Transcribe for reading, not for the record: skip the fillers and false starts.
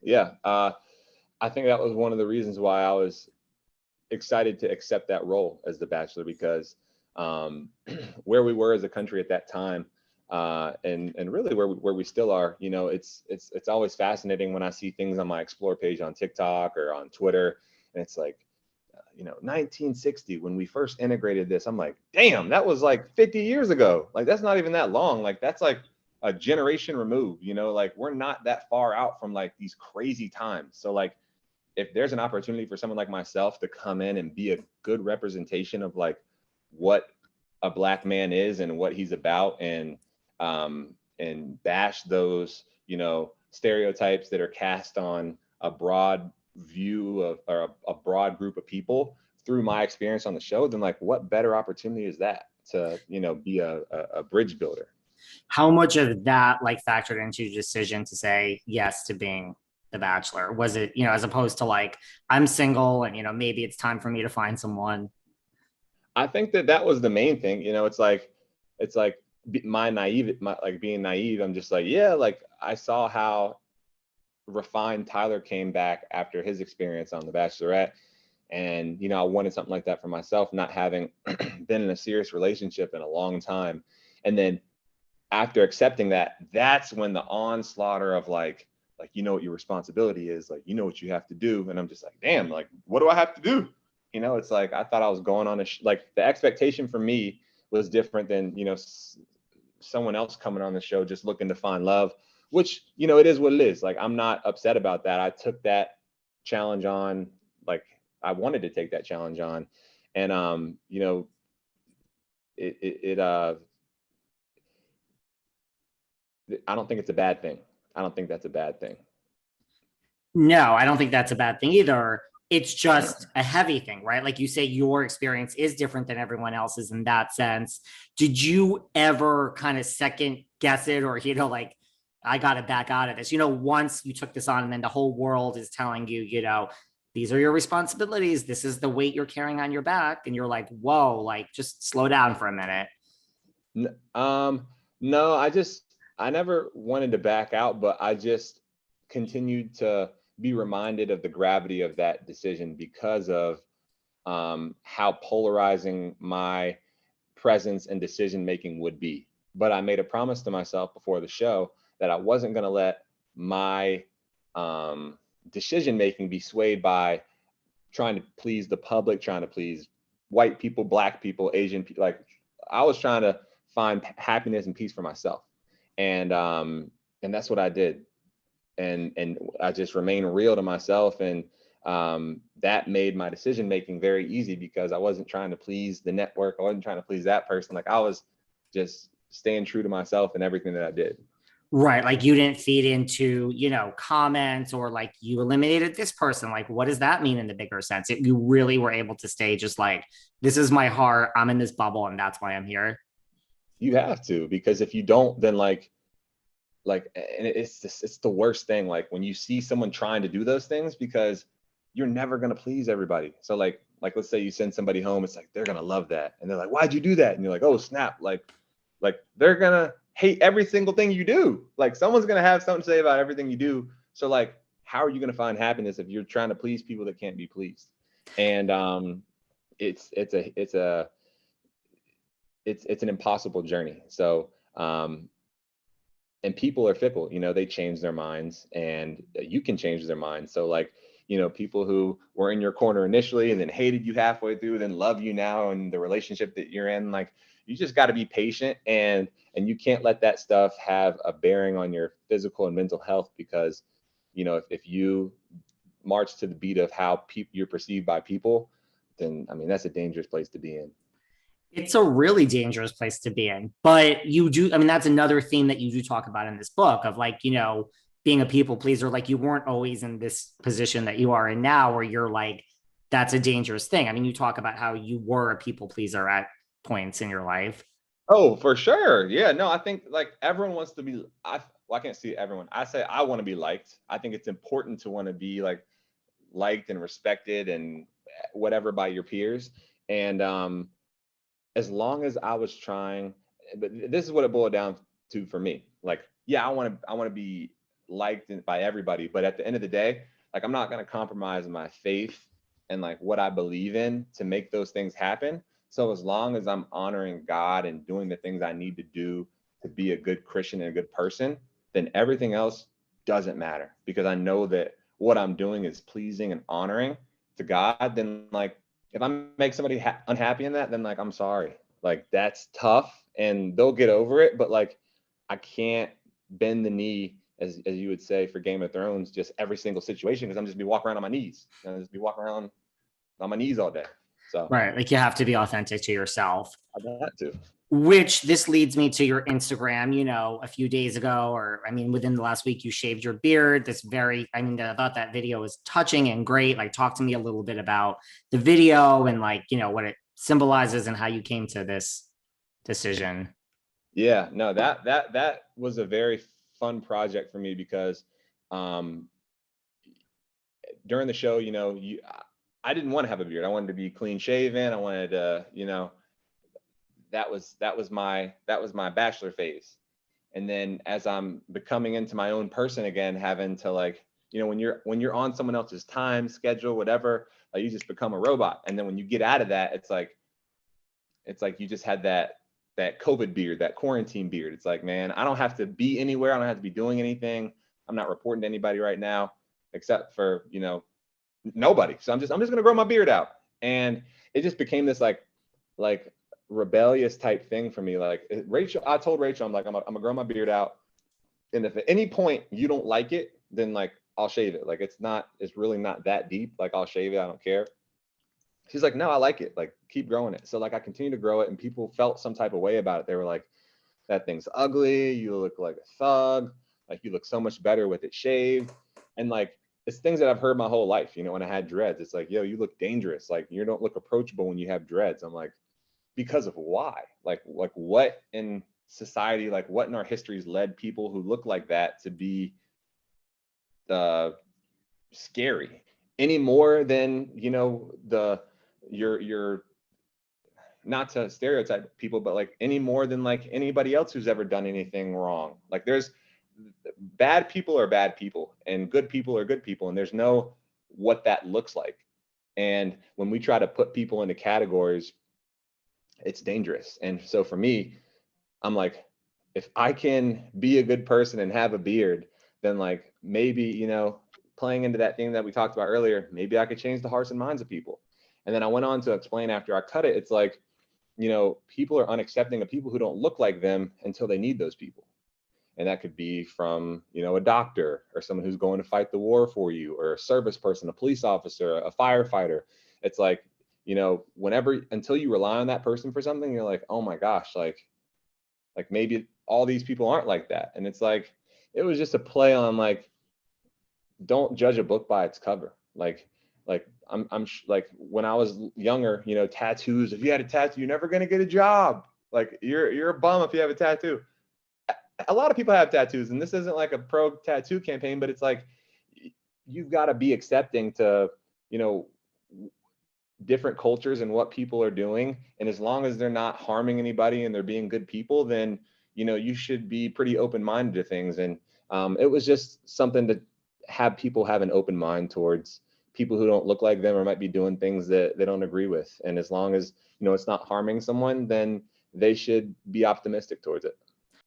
Yeah. I think that was one of the reasons why I was excited to accept that role as the Bachelor, because where we were as a country at that time, and really where we still are, it's always fascinating when I see things on my Explore page on TikTok or on Twitter, and it's like, 1960 when we first integrated this. I'm like, damn, that was like 50 years ago. Like, that's not even that long. Like, that's like a generation removed. Like, we're not that far out from like these crazy times. So like, if there's an opportunity for someone like myself to come in and be a good representation of like what a Black man is and what he's about, and bash those stereotypes that are cast on a broad view of, or a broad group of people through my experience on the show, then like, what better opportunity is that to be a bridge builder? How much of that like factored into your decision to say yes to being the Bachelor? Was it, as opposed to like, I'm single and, maybe it's time for me to find someone? I think that was the main thing. It's like like being naive. I'm just like, yeah, like I saw how refined Tyler came back after his experience on The Bachelorette. And, I wanted something like that for myself, not having been in a serious relationship in a long time. And then after accepting that, that's when the onslaught of like, what your responsibility is, like, what you have to do. And I'm just like, damn, like, what do I have to do? It's like, I thought I was going on like the expectation for me was different than, someone else coming on the show just looking to find love, which, it is what it is. Like, I'm not upset about that. I took that challenge on, like, I wanted to take that challenge on. And, I don't think it's a bad thing. I don't think that's a bad thing. No, I don't think that's a bad thing either. It's just a heavy thing, right? Like you say, your experience is different than everyone else's in that sense. Did you ever kind of second guess it, or, like, I got to back out of this, once you took this on and then the whole world is telling you, these are your responsibilities. This is the weight you're carrying on your back. And you're like, whoa, like, just slow down for a minute. No, I never wanted to back out, but I just continued to be reminded of the gravity of that decision because of how polarizing my presence and decision making would be. But I made a promise to myself before the show that I wasn't going to let my decision making be swayed by trying to please the public, trying to please white people, Black people, Asian people. Like, I was trying to find happiness and peace for myself, and that's what I did. And I just remained real to myself, and that made my decision making very easy because I wasn't trying to please the network. I wasn't trying to please that person. Like, I was just staying true to myself in everything that I did. Right. Like, you didn't feed into, comments, or like, you eliminated this person. Like, what does that mean in the bigger sense? You really were able to stay just like, this is my heart. I'm in this bubble and that's why I'm here. You have to, because if you don't, then like, and it's the worst thing. Like, when you see someone trying to do those things, because you're never going to please everybody. So like, let's say you send somebody home, it's like, they're going to love that. And they're like, why'd you do that? And you're like, oh, snap. Like they're going to hate every single thing you do. Like, someone's going to have something to say about everything you do. So like, how are you going to find happiness if you're trying to please people that can't be pleased? And it's an impossible journey. So, and people are fickle, they change their minds, and you can change their minds. So like, people who were in your corner initially and then hated you halfway through, then love you now in the relationship that you're in. Like, you just got to be patient, and you can't let that stuff have a bearing on your physical and mental health, because, if you march to the beat of how you're perceived by people, then, I mean, that's a dangerous place to be in. It's a really dangerous place to be in. But you do, I mean, that's another theme that you do talk about in this book of like, being a people pleaser. Like, you weren't always in this position that you are in now, where you're like, that's a dangerous thing. I mean, you talk about how you were a people pleaser at points in your life. Oh, for sure. Yeah, no, I think like everyone wants to be, well, I can't see everyone. I say I want to be liked. I think it's important to want to be like liked and respected and whatever by your peers. And as long as I was trying, but this is what it boiled down to for me. Like, yeah, I want to be liked by everybody. But at the end of the day, like, I'm not going to compromise my faith and like what I believe in to make those things happen. So as long as I'm honoring God and doing the things I need to do to be a good Christian and a good person, then everything else doesn't matter, because I know that what I'm doing is pleasing and honoring to God. Then like, if I make somebody unhappy in that, then like, I'm sorry. Like, that's tough and they'll get over it. But like, I can't bend the knee, as you would say for Game of Thrones, just every single situation, because I'm just be walking around on my knees. And just be walking around on my knees all day. So Right. Like you have to be authentic to yourself. I got to. Which this leads me to your Instagram, a few days ago, or I mean, within the last week, you shaved your beard. I thought that video was touching and great. Like, talk to me a little bit about the video and like, what it symbolizes and how you came to this decision. Yeah, no, that was a very fun project for me, because during the show, I didn't want to have a beard. I wanted to be clean shaven. I wanted to, that was my bachelor phase. And then as I'm becoming into my own person again, having to like, when you're on someone else's time schedule, whatever, like, you just become a robot. And then when you get out of that, it's like you just had that COVID beard, that quarantine beard. It's like, man, I don't have to be anywhere. I don't have to be doing anything. I'm not reporting to anybody right now, except for, nobody. So I'm just going to grow my beard out. And it just became this like rebellious type thing for me. Like, Rachael, I told Rachael, I'm like, I'm gonna grow my beard out. And if at any point you don't like it, then like, I'll shave it. Like, it's really not that deep. Like, I'll shave it. I don't care. She's like, no, I like it. Like, keep growing it. So like, I continue to grow it, and people felt some type of way about it. They were like, that thing's ugly. You look like a thug. Like, you look so much better with it shaved. And like, it's things that I've heard my whole life. When I had dreads, it's like, yo, you look dangerous. Like, you don't look approachable when you have dreads. I'm like, because of why? Like what in society, like what in our histories led people who look like that to be scary any more than, you're not to stereotype people, but like any more than like anybody else who's ever done anything wrong. Like, there's bad people are bad people and good people are good people. And there's no what that looks like. And when we try to put people into categories, it's dangerous. And so for me, I'm like, if I can be a good person and have a beard, then like, maybe, playing into that thing that we talked about earlier, maybe I could change the hearts and minds of people. And then I went on to explain after I cut it, it's like, people are unaccepting of people who don't look like them until they need those people. And that could be from, a doctor or someone who's going to fight the war for you, or a service person, a police officer, a firefighter. It's like, until you rely on that person for something, you're like, oh my gosh, like maybe all these people aren't like that. And it's like, it was just a play on like, don't judge a book by its cover. Like I'm like, when I was younger, tattoos, if you had a tattoo, you're never going to get a job. Like, you're a bum if you have a tattoo. A lot of people have tattoos, and this isn't like a pro tattoo campaign, but it's like, you've got to be accepting to, different cultures and what people are doing. And as long as they're not harming anybody and they're being good people, then, you should be pretty open-minded to things. And it was just something to have people have an open mind towards people who don't look like them or might be doing things that they don't agree with. And as long as, it's not harming someone, then they should be optimistic towards it.